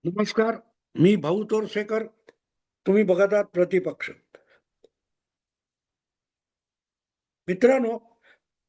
नमस्कार. मी भाऊ तोरसेकर. तुम्ही बघत आहात प्रतिपक्ष. मित्रांनो,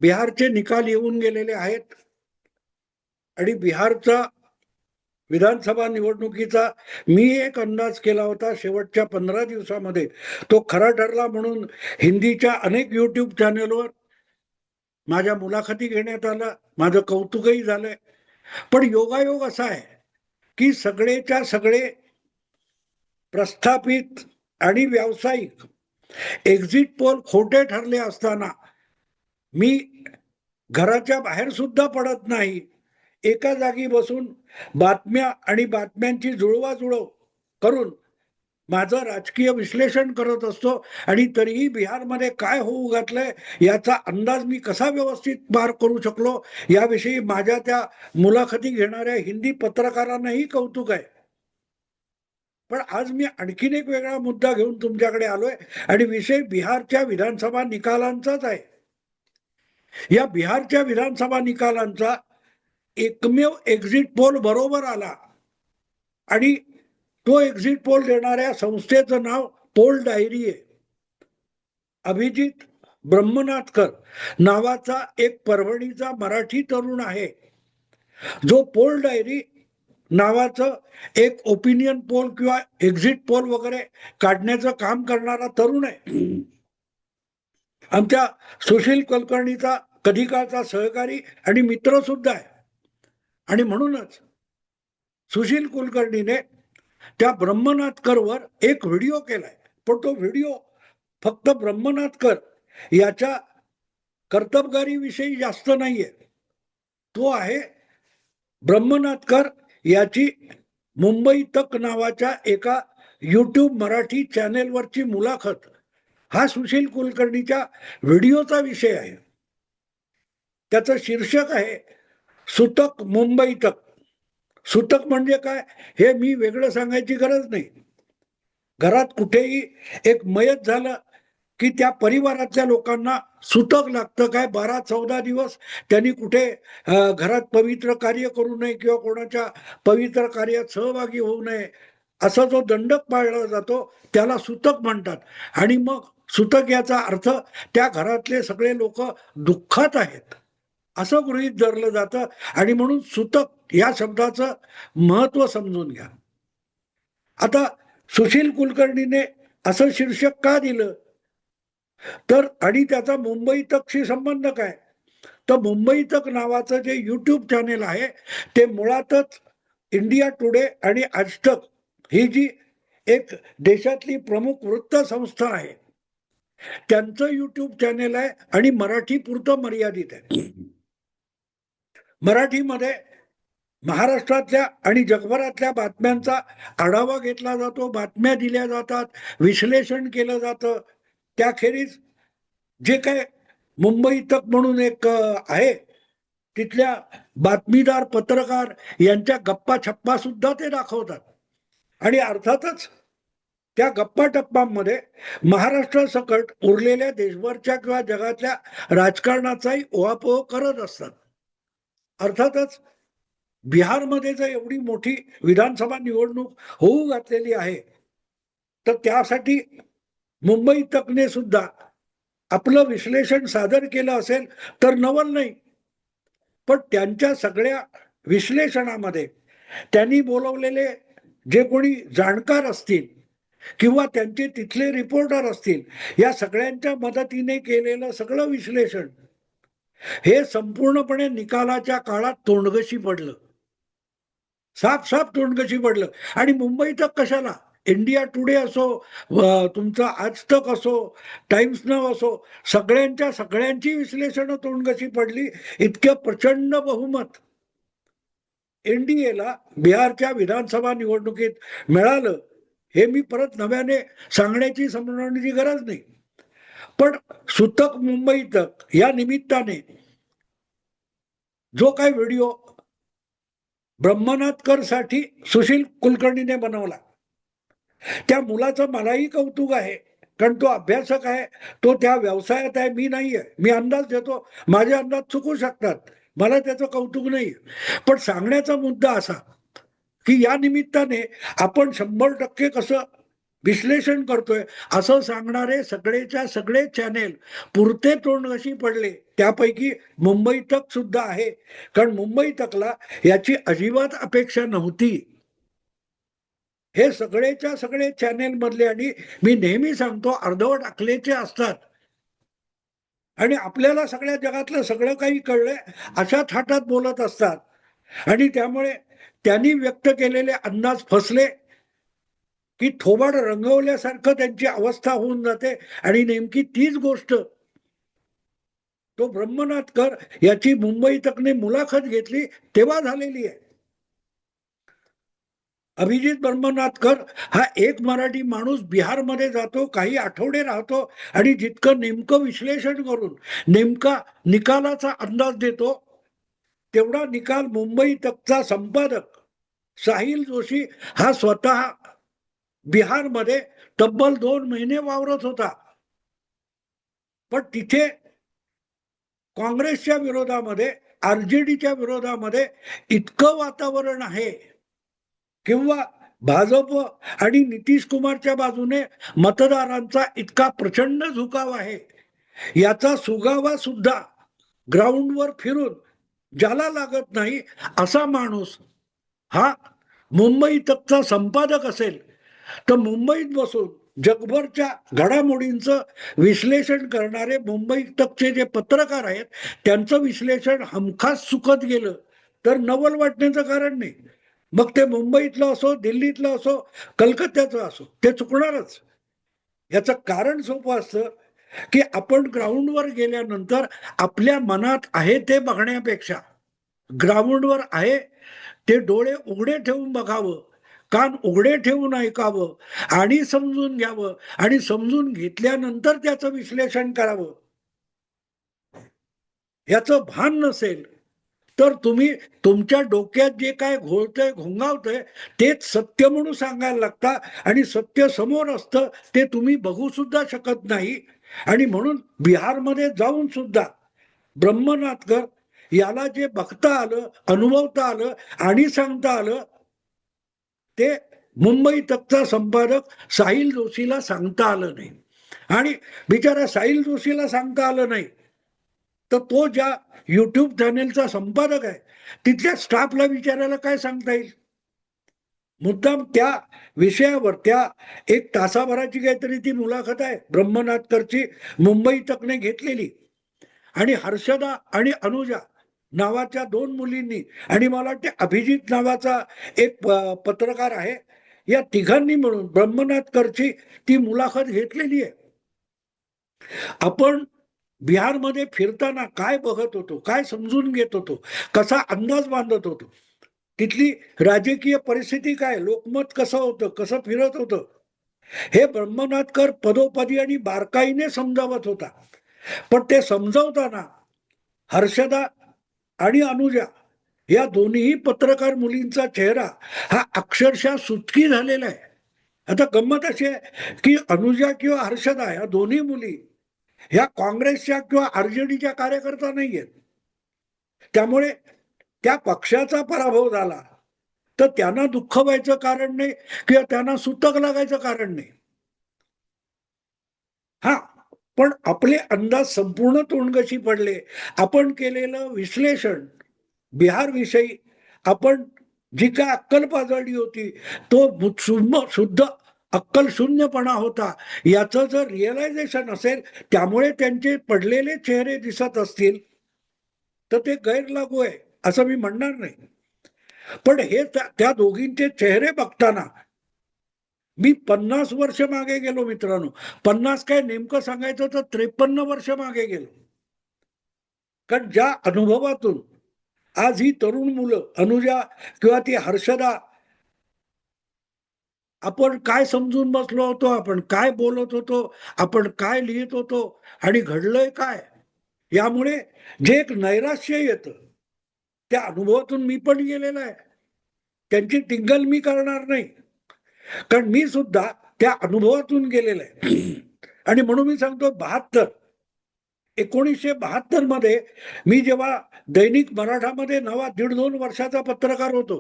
बिहारचे निकाल येऊन गेलेले आहेत आणि बिहारचा विधानसभा निवडणुकीचा मी एक अंदाज केला होता शेवटच्या 15 दिवसामध्ये. तो खरा ठरला म्हणून हिंदीच्या अनेक YouTube चॅनेलवर माझ्या मुलाखती घेण्यात आल्या. माझं कौतुकही झालंय. पण योगायोग असा आहे, की सगळेच्या सगळे प्रस्थापित आणि व्यावसायिक एक्झिट पोल खोटे ठरले असताना मी घराच्या बाहेर सुद्धा पडत नाही. एका जागी बसून बातम्या आणि बातम्यांची जुळवाजुळव करून माझं राजकीय विश्लेषण करत असतो आणि तरीही बिहारमध्ये काय होऊ घातलंय याचा अंदाज मी कसा व्यवस्थित पार करू शकलो याविषयी माझ्या त्या मुलाखती घेणाऱ्या हिंदी पत्रकारांनाही कौतुक आहे. पण आज मी आणखीन एक वेगळा मुद्दा घेऊन तुमच्याकडे आलोय आणि विषय बिहारच्या विधानसभा निकालांचाच आहे. या बिहारच्या विधानसभा निकालांचा एकमेव एक्झिट पोल बरोबर आला आणि तो एक्झिट पोल देणाऱ्या संस्थेचं नाव पोल डायरी आहे. अभिजित ब्रह्मनाथकर नावाचा एक परभणीचा मराठी तरुण आहे, जो पोल डायरी नावाचं एक ओपिनियन पोल किंवा एक्झिट पोल वगैरे काढण्याचं काम करणारा तरुण आहे. आमच्या सुशील कुलकर्णीचा कधी काळचा सहकारी आणि मित्र सुद्धा आहे. आणि म्हणूनच सुशील कुलकर्णीने त्या ब्रह्मनाथकरवर एक व्हिडिओ केलाय. पण तो व्हिडिओ फक्त ब्रह्मनाथकर याच्या कर्तबगारीविषयी जास्त नाहीये. तो आहे ब्रह्मनाथकर याची मुंबई तक नावाच्या एका YouTube मराठी चॅनेलवरची मुलाखत. हा सुशील कुलकर्णीच्या व्हिडिओचा विषय आहे. त्याचं शीर्षक आहे सुतक मुंबई तक. सुतक म्हणजे काय हे मी वेगळं सांगायची गरज नाही. घरात कुठेही एक मयत झालं की त्या परिवारातल्या लोकांना सुतक लागतं. काय 12-14 दिवस त्यांनी कुठे घरात पवित्र कार्य करू नये किंवा कोणाच्या पवित्र कार्यात सहभागी होऊ नये असा जो दंडक पाळला जातो त्याला सुतक म्हणतात. आणि मग सुतक याचा अर्थ त्या घरातले सगळे लोक दुःखात आहेत असं गृहीत धरलं जातं. आणि म्हणून सुतक या शब्दाचं महत्व समजून घ्या. आता सुशील कुलकर्णीने असं शीर्षक का दिलं तर, आणि त्याचा मुंबई तकशी संबंध काय, तर मुंबई तक नावाचं जे YouTube चॅनेल आहे ते मुळातच इंडिया टुडे आणि आजतक ही जी एक देशातली प्रमुख वृत्त संस्था आहे त्यांचं YouTube चॅनेल आहे आणि मराठी पुरतं मर्यादित आहे. मराठीमध्ये महाराष्ट्रातल्या आणि जगभरातल्या बातम्यांचा आढावा घेतला जातो, बातम्या दिल्या जातात, विश्लेषण केलं जातं. त्याखेरीज जे काय मुंबई तक म्हणून एक आहे तिथल्या बातमीदार पत्रकार यांच्या गप्पा छप्पा सुद्धा ते दाखवतात. आणि अर्थातच त्या गप्पा टप्पांमध्ये महाराष्ट्रासकट उरलेल्या देशभरच्या किंवा जगातल्या राजकारणाचाही ओहापोह करत असतात. अर्थातच बिहारमध्ये जर एवढी मोठी विधानसभा निवडणूक होऊ घातलेली आहे तर त्यासाठी मुंबई तकने सुद्धा आपलं विश्लेषण सादर केलं असेल तर नवल नाही. पण त्यांच्या सगळ्या विश्लेषणामध्ये त्यांनी बोलवलेले जे कोणी जाणकार असतील किंवा त्यांचे तिथले रिपोर्टर असतील या सगळ्यांच्या मदतीने केलेलं सगळं विश्लेषण हे संपूर्णपणे निकालाच्या काळात तोंडगशी पडलं. साफ साफ तोंडगशी पडलं. आणि मुंबई तक कशाला, इंडिया टुडे असो, तुमचा आज तक असो, टाइम्स नाव असो, सगळ्यांची विश्लेषणं तोंडगशी पडली. इतकं प्रचंड बहुमत एनडीएला बिहारच्या विधानसभा निवडणुकीत मिळालं हे मी परत नव्याने सांगण्याची समजण्याची गरज नाही. पण सुतक मुंबई तक या निमित्ताने जो काही व्हिडिओ ब्रह्मनाथकर साठी सुशील कुलकर्णीने बनवला त्या मुलाचं मलाही कौतुक आहे. कारण तो अभ्यासक आहे, तो त्या व्यवसायात आहे. मी नाहीये. मी अंदाज देतो, माझे अंदाज चुकू शकतात, मला त्याचं कौतुक नाही. पण सांगण्याचा मुद्दा असा की या निमित्ताने आपण 100% कसं विश्लेषण करतोय असं सांगणारे सगळेच्या सगळे चॅनेल पुरते तोंड कशी पडले. त्यापैकी मुंबई तक सुद्धा आहे, कारण मुंबई तकला याची अजिबात अपेक्षा नव्हती. हे सगळेच्या सगळे चॅनेल मधले, आणि मी नेहमी सांगतो अर्धवट अकलेचे असतात आणि आपल्याला सगळ्या जगातलं सगळं काही कळलंय अशा थाटात बोलत असतात, आणि त्यामुळे त्यांनी व्यक्त केलेले अंदाज फसले की थोबाड रंगवल्यासारखं त्यांची अवस्था होऊन जाते. आणि नेमकी तीच गोष्ट तो ब्रह्मनाथकर याची मुंबई तकने मुलाखत घेतली तेव्हा झालेली आहे. अभिजित ब्रह्मनाथकर हा एक मराठी माणूस बिहारमध्ये जातो, काही आठवडे राहतो आणि जितकं नेमकं विश्लेषण करून नेमका निकालाचा अंदाज देतो, तेवढा निकाल मुंबई तकचा संपादक साहिल जोशी हा स्वतः बिहारमध्ये तब्बल 2 महिने वावरत होता. पण तिथे काँग्रेसच्या विरोधामध्ये, आरजेडीच्या विरोधामध्ये इतकं वातावरण आहे, किंवा भाजप आणि नितीश कुमारच्या बाजूने मतदारांचा इतका प्रचंड झुकाव आहे, याचा सुगावा सुद्धा ग्राउंडवर फिरून ज्याला लागत नाही असा माणूस हा मुंबई तकचा संपादक असेल, तर मुंबईत बसून जगभरच्या घडामोडींचं विश्लेषण करणारे मुंबई तकचे जे पत्रकार आहेत त्यांचं विश्लेषण हमखास चुकत गेलं तर नवल वाटण्याचं कारण नाही. मग ते मुंबईतलं असो, दिल्लीतलं असो, कलकत्त्याचं असो, ते चुकणारच. याचं कारण सोपं असतं की आपण ग्राउंडवर गेल्यानंतर आपल्या मनात आहे ते बघण्यापेक्षा ग्राउंडवर आहे ते डोळे उघडे ठेवून बघावं, कान उघडे ठेवून ऐकावं आणि समजून घ्यावं, आणि समजून घेतल्यानंतर त्याचं विश्लेषण करावं. याचं भान नसेल तर तुम्ही तुमच्या डोक्यात जे काय घोळतंय घोंगावतंय तेच सत्य म्हणून सांगायला लागता, आणि सत्य समोर असतं ते तुम्ही बघू सुद्धा शकत नाही. आणि म्हणून बिहारमध्ये जाऊन सुद्धा ब्रह्मनाथकर याला जे बघता आलं, अनुभवता आलं आणि सांगता आलं, ते मुंबई तकचा संपादक साहिल जोशीला सांगता आलं नाही. आणि बिचारा साहिल जोशीला सांगता आलं नाही तर तो ज्या युट्यूब चॅनेलचा संपादक आहे तिथल्या स्टाफला विचारायला काय सांगता येईल. मुद्दाम त्या विषयावर त्या 1 तासाभराची काहीतरी ती मुलाखत आहे ब्रह्मनाथकरची, मुंबई तकने घेतलेली. आणि हर्षदा आणि अनुजा नावाच्या 2 मुलींनी, आणि मला वाटते अभिजित नावाचा एक पत्रकार आहे, या तिघांनी मिळून ब्रह्मनाथकरची ती मुलाखत घेतलेली आहे. आपण बिहारमध्ये फिरताना काय बघत होतो, काय समजून घेत होतो, कसा अंदाज बांधत होतो, तिथली राजकीय परिस्थिती काय, लोकमत कसं होतं, कसं फिरत होतं, हे ब्रह्मनाथकर पदोपदी आणि बारकाईने समजावत होता. पण ते समजवताना हर्षदा आणि अनुजा या दोन्ही पत्रकार मुलींचा चेहरा हा अक्षरशः सुटकी झालेला आहे. आता गंमत अशी आहे की अनुजा किंवा हर्षदा या दोन्ही मुली ह्या काँग्रेसच्या किंवा आरजेडीच्या कार्यकर्ता नाहीयेत. त्यामुळे त्या पक्षाचा पराभव झाला तर त्यांना दुःख व्हायचं कारण नाही किंवा त्यांना सुतक लागायचं कारण नाही. हा, पण आपले अंदाज संपूर्ण तोंडगशी पडले. आपण केलेलं विश्लेषण बिहार विषयी, आपण जी काय अक्कल पाजळली होती तो शुद्ध अक्कल शून्यपणा होता, याचं जर रिअलायझेशन असेल, त्यामुळे त्यांचे पडलेले चेहरे दिसत असतील तर ते गैरलागू आहे असं मी म्हणणार नाही. पण हे त्या दोघींचे चेहरे बघताना मी 50 वर्ष मागे गेलो मित्रांनो. 50 काय नेमकं सांगायचं तर 53 वर्ष मागे गेलो. कारण ज्या अनुभवातून आज ही तरुण मुलं अनुजा किंवा ती हर्षदा, आपण काय समजून बसलो होतो, आपण काय बोलत होतो, आपण काय लिहित होतो आणि घडलंय काय, यामुळे जे एक नैराश्य येतं त्या अनुभवातून मी पण गेलेला आहे. त्यांची टिंगल मी करणार नाही, कारण मी सुद्धा त्या अनुभवातून गेलेला आहे. आणि म्हणून मी सांगतो 1972 मध्ये मी जेव्हा दैनिक मराठामध्ये नवा 1.5-2 वर्षाचा पत्रकार होतो,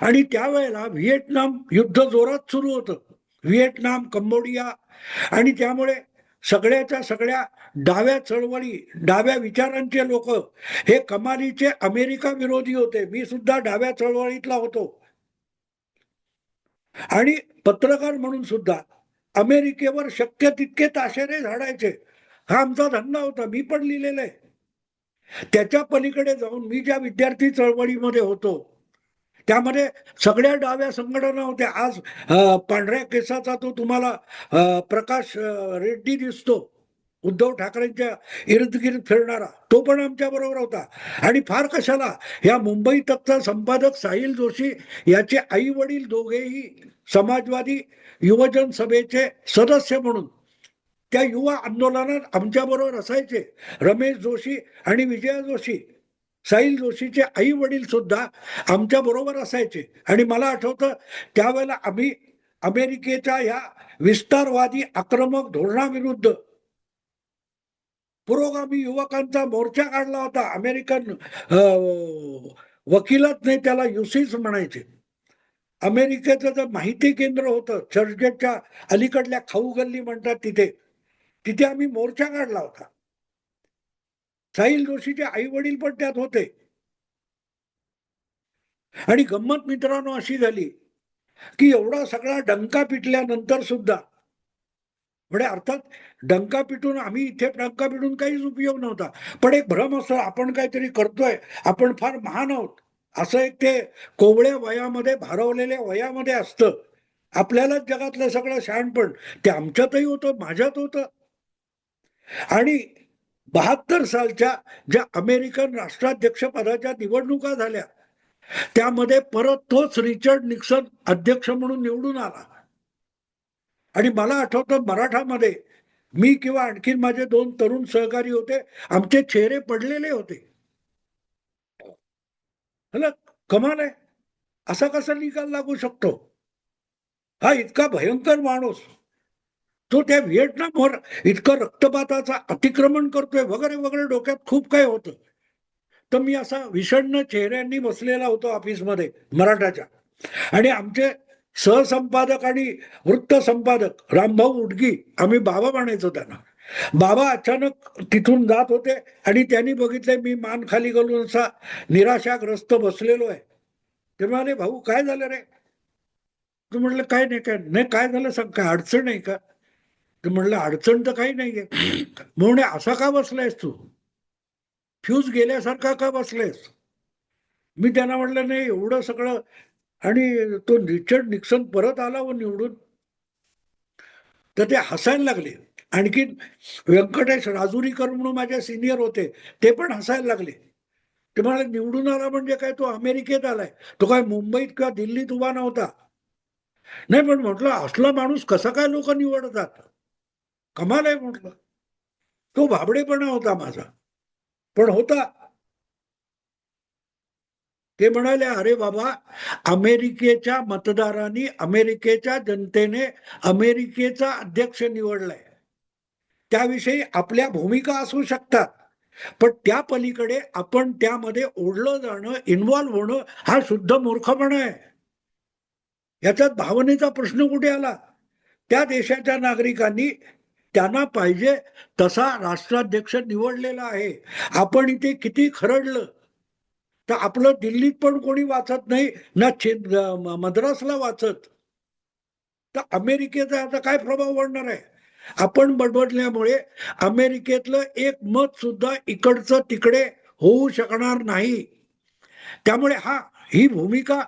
आणि त्यावेळेला व्हिएटनाम युद्ध जोरात सुरू होतं, व्हिएटनाम, कंबोडिया. आणि त्यामुळे सगळ्याच्या सगळ्या डाव्या चळवळी, डाव्या विचारांचे लोक हे कमालीचे अमेरिका विरोधी होते. मी सुद्धा डाव्या चळवळीतला होतो आणि पत्रकार म्हणून सुद्धा अमेरिकेवर शक्य तितके ताशेरे झाडायचे. हा आमचा धंदा होता. मी पण लिहिलेलं आहे. त्याच्या पलीकडे जाऊन मी ज्या विद्यार्थी चळवळीमध्ये होतो त्यामध्ये सगळ्या डाव्या संघटना होत्या. आज पांढऱ्या केसाचा तो तुम्हाला प्रकाश रेड्डी दिसतो, उद्धव ठाकरेंच्या इर्द गिर्द फिरणारा, तो पण आमच्या बरोबर होता. आणि फार कशाला, या मुंबई तकचा संपादक साहिल जोशी याचे आई वडील दोघेही समाजवादी युवजन सभेचे सदस्य म्हणून त्या युवा आंदोलनात आमच्या बरोबर असायचे. रमेश जोशी आणि विजया जोशी, साहिल जोशीचे आई वडील सुद्धा आमच्या बरोबर असायचे. आणि मला आठवतं त्यावेळेला आम्ही अमेरिकेच्या या विस्तारवादी आक्रमक धोरणाविरुद्ध पुरोगामी युवकांचा मोर्चा काढला होता. अमेरिकन वकिलात नाही, त्याला युसीस म्हणायचे. अमेरिकेचं जे माहिती केंद्र होतं चर्चगेटच्या अलीकडल्या खाऊ गल्ली म्हणतात, तिथे तिथे आम्ही मोर्चा काढला होता. साहिल जोशीचे आई वडील पण त्यात होते. आणि गंमत मित्रांनो अशी झाली की एवढा सगळा डंका पिटल्यानंतर सुद्धा, म्हणजे अर्थात डंका पिटून आम्ही इथे डंका पिटून काहीच उपयोग नव्हता, पण एक भ्रम असतो आपण काहीतरी करतोय, आपण फार महान आहोत, असं एक ते कोवळ्या वयामध्ये, भारवलेल्या वयामध्ये असतं. आपल्यालाच जगातलं सगळं शहाणपण ते आमच्यातही होतं, माझ्यात होतं. आणि 72 सालच्या ज्या अमेरिकन राष्ट्राध्यक्ष पदाच्या निवडणुका झाल्या त्यामध्ये परत तोच रिचर्ड निक्सन अध्यक्ष म्हणून निवडून आला. आणि मला आठवतं मराठामध्ये मी किंवा आणखीन माझे 2 तरुण सहकारी होते, आमचे चेहरे पडलेले होते. मला कमाल आहे, असा कसा निकाल लागू शकतो? हा इतका भयंकर माणूस, तो त्या व्हिएटनामवर इतकं रक्तपाताचा अतिक्रमण करतोय वगैरे वगैरे, डोक्यात खूप काही होतं. तर मी असा विषण्ण चेहऱ्यांनी बसलेला होतो ऑफिसमध्ये मराठाच्या. आणि आमचे सहसंपादक आणि वृत्त संपादक रामभाऊ उडगी, आम्ही बाबा म्हणायचो त्यांना, बाबा अचानक तिथून जात होते आणि त्यांनी बघितले मी मान खाली घालून असा निराशाग्रस्त बसलेलो आहे. ते म्हणाले, भाऊ काय झालं रे? तू म्हटलं काय नाही, काय नाही, काय झालं सांग, काय अडचण आहे का? तर म्हटलं अडचण तर काही नाहीये. म्हणून असा का बसलायस तू, फ्यूज गेल्यासारखा का बसलायस? मी त्यांना म्हटलं नाही एवढं सगळं. आणि तो रिचर्ड निक्सन परत आला व निवडून, तर ते हसायला लागले. आणखीन व्यंकटेश राजुरीकर म्हणून माझे सिनियर होते, ते पण हसायला लागले. ते म्हणाले निवडून आला म्हणजे काय, तो अमेरिकेत आलाय, तो काय मुंबईत किंवा दिल्लीत उभा नव्हता. नाही पण म्हटलं असला माणूस कसा काय लोक निवडतात, कमाल आहे म्हटलं. तो भाबडेपणा होता माझा, पण होता. ते म्हणाले अरे बाबा, अमेरिकेच्या मतदारांनी, अमेरिकेच्या जनतेने अमेरिकेचा अध्यक्ष निवडलाय, त्याविषयी आपल्या भूमिका असू शकतात, पण त्या पलीकडे आपण त्यामध्ये ओढलं जाणं, इन्व्हॉल्व्ह होणं हा शुद्ध मूर्खपणा आहे. याच्यात भावनेचा प्रश्न कुठे आला? त्या देशाच्या नागरिकांनी त्यांना पाहिजे तसा राष्ट्राध्यक्ष निवडलेला आहे. आपण इथे किती खरडलं तर आपलं दिल्लीत पण कोणी वाचत नाही ना, मद्रासला वाचत, तर अमेरिकेचा आता काय प्रभाव पडणार आहे? आपण बडबडल्यामुळे अमेरिकेतलं एक मत सुद्धा इकडचं तिकडे होऊ शकणार नाही. त्यामुळे ही भूमिका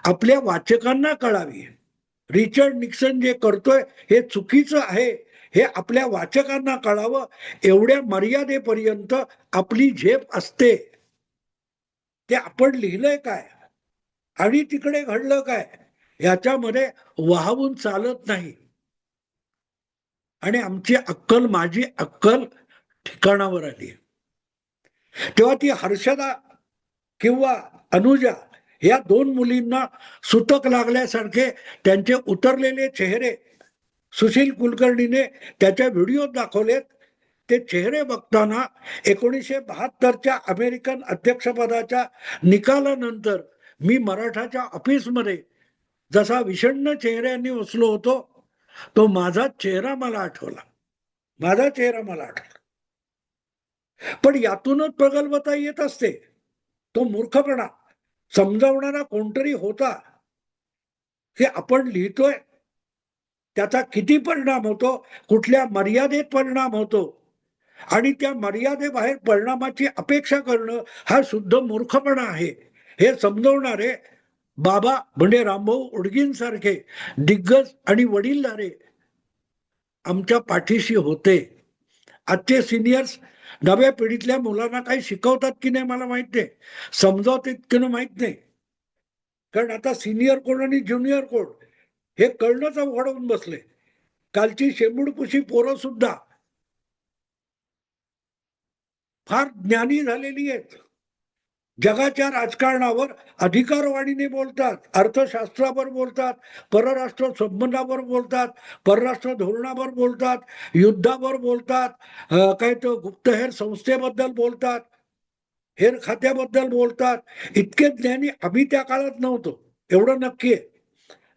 आपल्या वाचकांना कळावी. रिचर्ड निक्सन जे करतोय हे चुकीचं आहे हे आपल्या वाचकांना कळावं, एवढ्या मर्यादेपर्यंत आपली झेप असते. ते आपण लिहिलंय काय आणि तिकडे घडलं काय याच्यामध्ये वाहवून चालत नाही. आणि आमची अक्कल, माझी अक्कल ठिकाणावर आली. तेव्हा ती हर्षदा किंवा अनुजा या 2 मुलींना सुतक लागल्यासारखे त्यांचे उतरलेले चेहरे सुशील कुलकर्णीने त्याच्या व्हिडिओत दाखवलेत. ते चेहरे बघताना 1972च्या अमेरिकन अध्यक्षपदाच्या निकालानंतर मी मराठाच्या ऑफिसमध्ये जसा विषण्ण चेहऱ्याने बसलो होतो, तो माझा चेहरा मला आठवला. माझा चेहरा मला आठवला. पण यातूनच प्रगल्भता येत असते. तो मूर्खपणा समजावणारा कोणतरी होता, हे आपण लिहितोय. त्याचा किती परिणाम होतो, कुठल्या मर्यादेत परिणाम होतो आणि त्या मर्यादेबाहेर परिणामाची अपेक्षा करणं हा शुद्ध मूर्खपणा आहे. हे समजवणारे बाबा म्हणजे रामभाऊ उडगींसारखे दिग्गज आणि वडीलधारे आमच्या पाठीशी होते. आजचे सिनियर्स नव्या पिढीतल्या मुलांना काही शिकवतात की नाही मला माहित नाही, समजावतात की नाही माहित नाही. कारण आता सिनियर कोण आणि ज्युनियर कोण हे कळणंच अवघड होऊन बसले. कालची शेंबूडपुशी पोरं सुद्धा फार ज्ञानी झालेली आहेत. जगाच्या राजकारणावर अधिकारवाणीने बोलतात, अर्थशास्त्रावर बोलतात, परराष्ट्र संबंधावर बोलतात, परराष्ट्र धोरणावर बोलतात, युद्धावर बोलतात, काय तो गुप्तहेर संस्थेबद्दल बोलतात, हेर खात्याबद्दल बोलतात. इतके ज्ञानी आम्ही त्या काळात नव्हतो, एवढं नक्की आहे.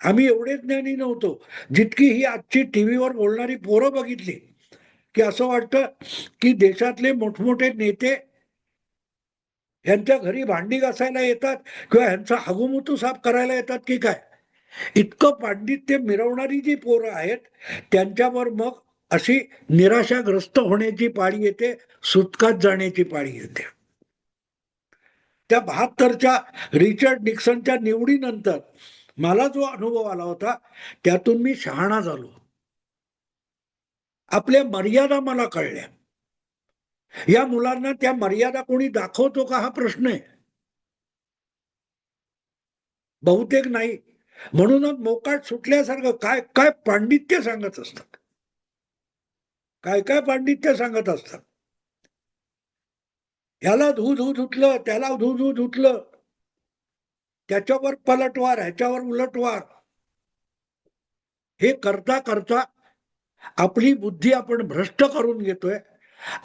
आम्ही एवढे ज्ञानी नव्हतो. जितकी ही आजची टीव्हीवर बोलणारी पोरं बघितली की असं वाटतं की देशातले मोठमोठे नेते ह्यांच्या घरी भांडी घासायला येतात किंवा ह्यांचा हागुमुतू साफ करायला येतात की काय. इतकं पांडित्य मिरवणारी जी पोरं आहेत त्यांच्यावर मग अशी निराशाग्रस्त होण्याची पाळी येते, सुटकात जाण्याची पाळी येते. त्या 72च्या रिचर्ड निक्सनच्या निवडीनंतर मला जो अनुभव आला होता त्यातून मी शहाणा झालो. आपल्या मर्यादा मला कळल्या. या मुलांना त्या मर्यादा कोणी दाखवतो का हा प्रश्न आहे. बहुतेक नाही. म्हणूनच मोकाट सुटल्यासारखं काय काय पांडित्य सांगत असतात. काय काय पांडित्य सांगत असतात. ह्याला धू धू धुतलं, त्याला धू धू धुतलं, त्याच्यावर पलटवार, ह्याच्यावर उलटवार. हे करता करता आपली बुद्धी आपण भ्रष्ट करून घेतोय.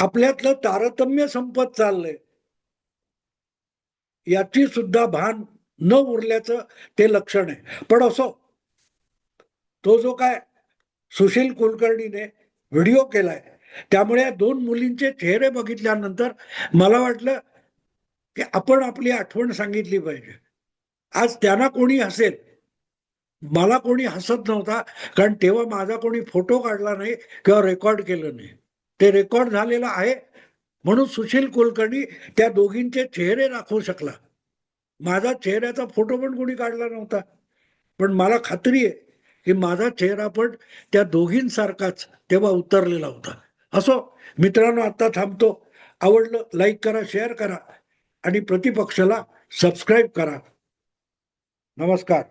आपल्यातलं तारतम्य संपत चाललंय. याची सुद्धा भान न उरल्याचं ते लक्षण आहे. पण असो, तो जो काय सुशील कुलकर्णीने व्हिडिओ केलाय त्यामुळे या दोन मुलींचे चेहरे बघितल्यानंतर मला वाटलं की आपण आपली आठवण सांगितली पाहिजे. आज त्यांना कोणी हसेल, मला कोणी हसत नव्हता, कारण तेव्हा माझा कोणी फोटो काढला नाही किंवा रेकॉर्ड केलं नाही. ते रेकॉर्ड झालेलं आहे म्हणून सुशील कुलकर्णी त्या दोघींचे चेहरे दाखवू शकला. माझा चेहऱ्याचा फोटो पण कोणी काढला नव्हता. पण मला खात्री आहे की माझा चेहरा पण त्या दोघींसारखाच तेव्हा उतरलेला होता. असो मित्रांनो, आता थांबतो. आवडलं लाईक करा, शेअर करा आणि प्रतिपक्षाला सबस्क्राईब करा. नमस्कार.